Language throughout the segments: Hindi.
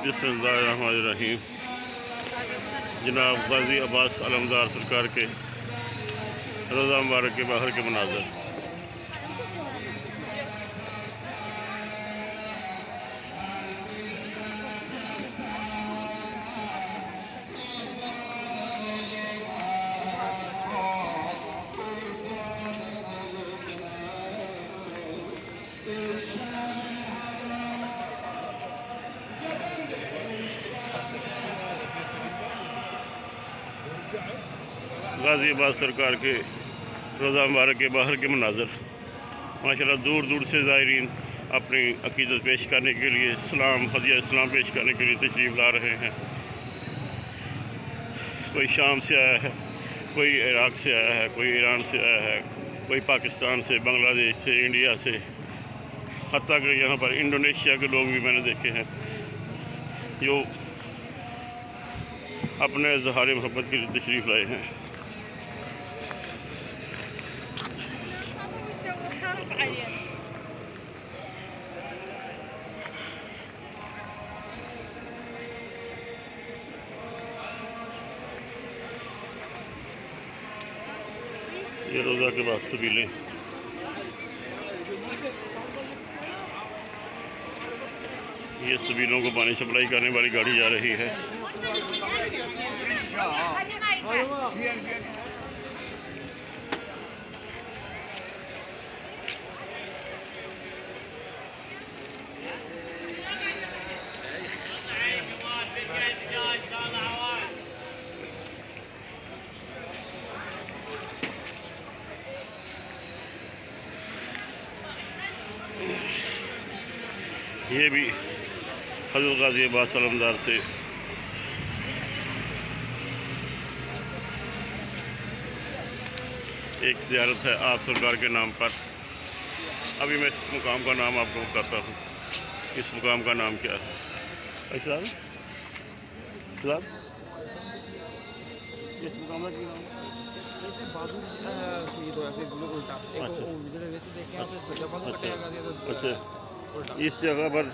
बिस्मिल्लाहिर्रहमानिर्रहीम। जनाब गाजी अब्बास अलमदार सरकार के रोज़ा मुबारक के बाहर के मनाज़र। गाजी अब्बास सरकार के रोज़ा मुबारक के बाहर के मनाज़र। माशाल्लाह दूर दूर से ज़ायरीन अपनी अक़ीदत पेश करने के लिए, हदिया इस्लाम पेश करने के लिए तशरीफ़ ला रहे हैं। कोई शाम से आया है, कोई इराक़ से आया है, कोई ईरान से आया है, कोई पाकिस्तान से, बांग्लादेश से, इंडिया से, हत्ता कि यहाँ पर इंडोनेशिया के लोग भी मैंने देखे हैं जो अपने इज़हार मोहब्बत के लिए तशरीफ़ लाए हैं। ये रोज़ा के बाद सबीलें, ये सबीलों को पानी सप्लाई करने वाली गाड़ी जा रही है। ये भी हज़रत गाजी अब्बास अलमदार से एक ज़ियारत है आप सरकार के नाम पर। अभी मैं इस मुकाम का नाम आपको बताता हूँ। इस मुकाम का नाम क्या है? इस मुकाम का क्या नाम है? अच्छा, इस जगह पर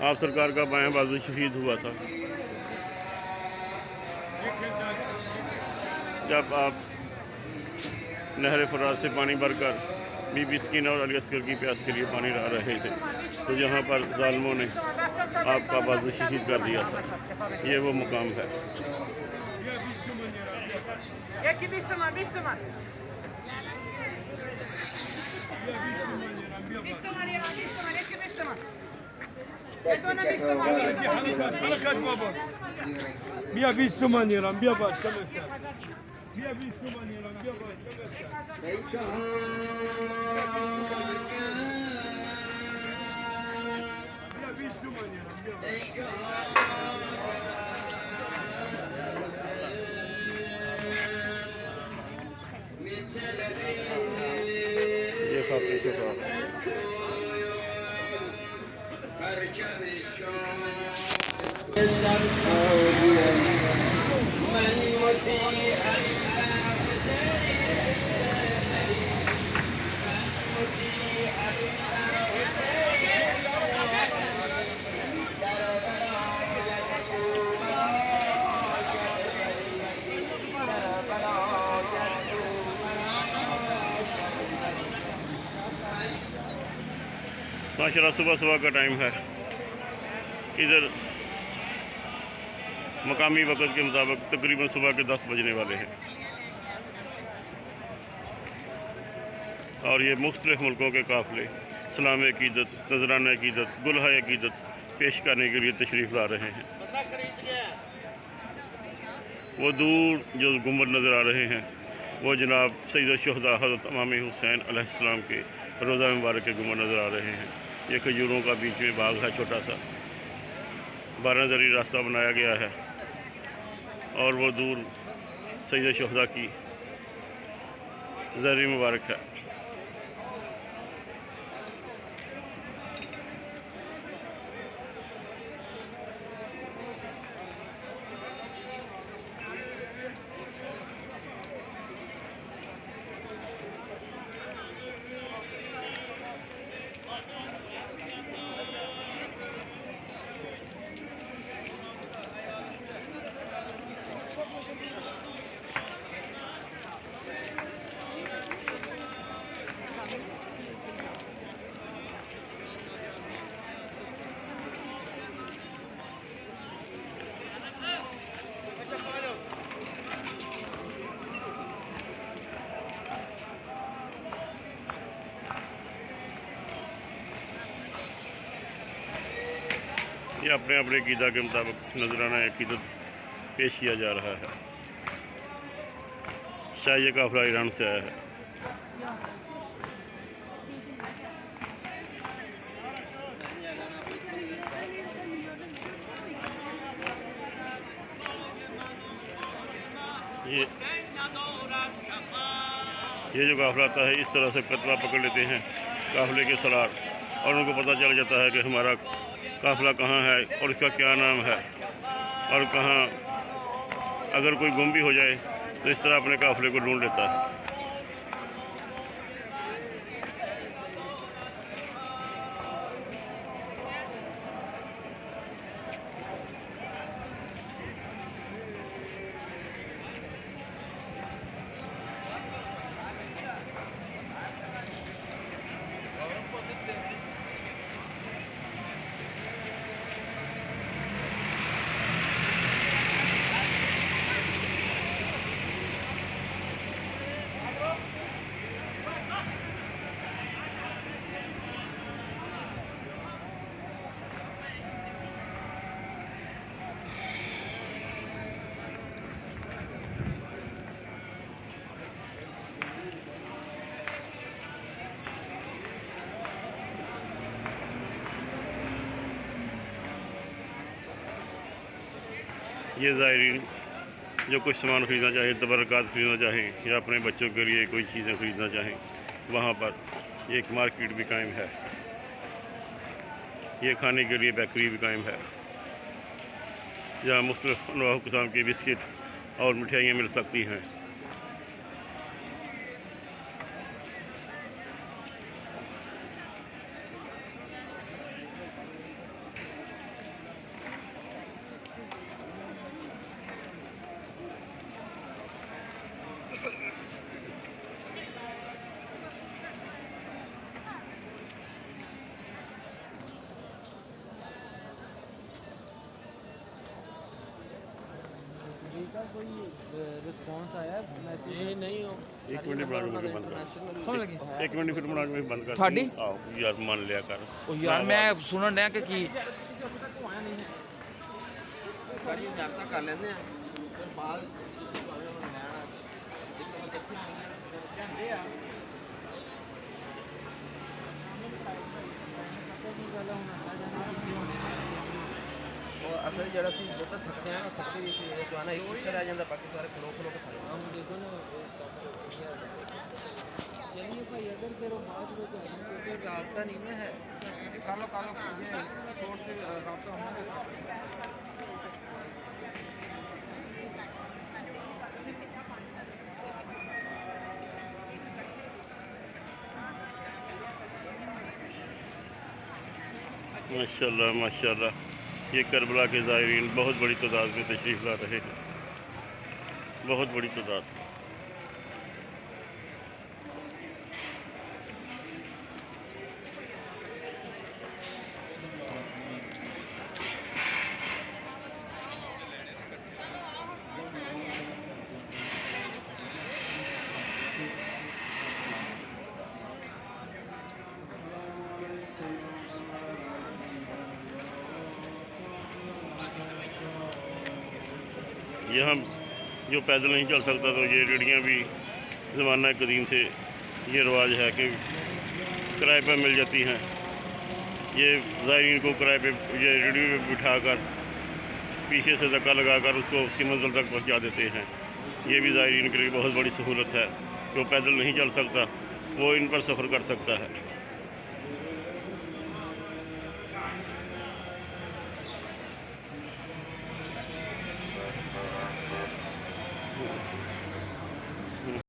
आप सरकार का बायां बाजू शहीद हुआ था। जब आप नहर फराज से पानी भरकर बीबी सकीना और अली अस्कर की प्यास के लिए पानी ला रहे थे, तो यहाँ पर जालिमों ने आपका बाजू शहीद कर दिया था। ये वो मुकाम है। Bia bisumaniram, bia bak, bia bisumaniram, bia bak. Bia bisumaniram, bia bak. ये काफ़ी शुक्र। माशाल्लाह सुबह सुबह का टाइम है। इधर मकामी वक़्त के मुताबिक तकरीबन सुबह के 10 बजने वाले हैं और ये मुख्तलिफ़ मुल्कों के काफ़िले सलाम अक़ीदत, नजराना अक़ीदत, गुलहा अक़ीदत पेश करने के लिए तशरीफ़ ला रहे हैं। वो दूर जो गुंबद नज़र आ रहे हैं वो जनाब सैयद शुहदा हज़रत इमाम हुसैन अलैहिस्सलाम के रोज़ा मुबारक के गुंबद नज़र आ रहे हैं। ये खजूरों का बीच में बाग है, छोटा सा 12 ज़री रास्ता बनाया गया है और वो दूर सैयद शुहदा की ज़री मुबारक है। ये अपने अपने क़ीदा के मुताबिक नजराना अक़ीदत पेश किया जा रहा है। शायद ये काफ़िला ईरान से आया है। ये जो काफ़िला आता है इस तरह से कतवा पकड़ लेते हैं काफ़िले के सलार, और उनको पता चल जाता है कि हमारा काफ़िला कहाँ है और इसका क्या नाम है, और कहाँ अगर कोई गुम भी हो जाए तो इस तरह अपने काफ़िले को ढूंढ लेता है। ये ज़ायरीन जो कुछ सामान ख़रीदना चाहें, तबरक़ात ख़रीदना चाहें या अपने बच्चों के लिए कोई चीज़ें ख़रीदना चाहें, वहाँ पर एक मार्केट भी कायम है। ये खाने के लिए बेकरी भी कायम है, जहाँ मुख्तलिफ़ अनवाअ क़िस्म की बिस्किट और मिठाइयाँ मिल सकती हैं। का कोई रिस्पॉन्स आया मैसेज नहीं हो एक मिनट बना के बंद कर, सुन लगी एक मिनट फिर बना के बंद कर ਤੁਹਾਡੀ? आओ यार मान लिया कर। ਉਹ ਯਾਰ ਮੈਂ ਸੁਣਨ ਡਿਆ ਕਿ ਕੀ ਸਾਰੀ ਜਾਗਤਾ ਕਰ ਲੈਂਦੇ ਆ ਫਿਰ ਬਾਅਦ ਲੈਣਾ ਇੱਕ ਵਾਰ ਇੱਥੇ ਜਾਂਦੇ ਆ ਉਹ ਅਸਲ ਜਿਹੜਾ ਸੀ ਉਹ ਤਾਂ ਥੱਕਦੇ ਆ ਨਾ, ਥੱਕਦੇ ਵੀ ਸੀ ਜੋ ਆਣਾ ਇੱਕ ਪਿੱਛੇ ਰਹਿ ਜਾਂਦਾ, ਬਾਕੀ ਸਾਰੇ ਖਲੋ ਖਲੋ ਕੇ ਖਾਣੇ। हम देखो ना चलिए भाई अगर फिर बात में तो कोई रास्ता नहीं ना है कालो कालो ये शॉर्ट से रास्ता हमारे माशाल्लाह माशाल्लाह, ये करबला के ज़ायरीन बहुत बड़ी तादाद में तशरीफ़ ला रहे हैं, बहुत बड़ी तादाद। यहाँ जो पैदल नहीं चल सकता तो ये रेहड़ियाँ भी ज़माना कदीम से ये रिवाज है कि किराए पर मिल जाती हैं। ये ज़ायरीन को किराए पे ये रेहड़ी पे बिठाकर पीछे से धक्का लगाकर उसको उसकी मंजिल तक पहुँचा देते हैं। ये भी ज़ायरीन के लिए बहुत बड़ी सहूलत है। जो पैदल नहीं चल सकता वो इन पर सफ़र कर सकता है।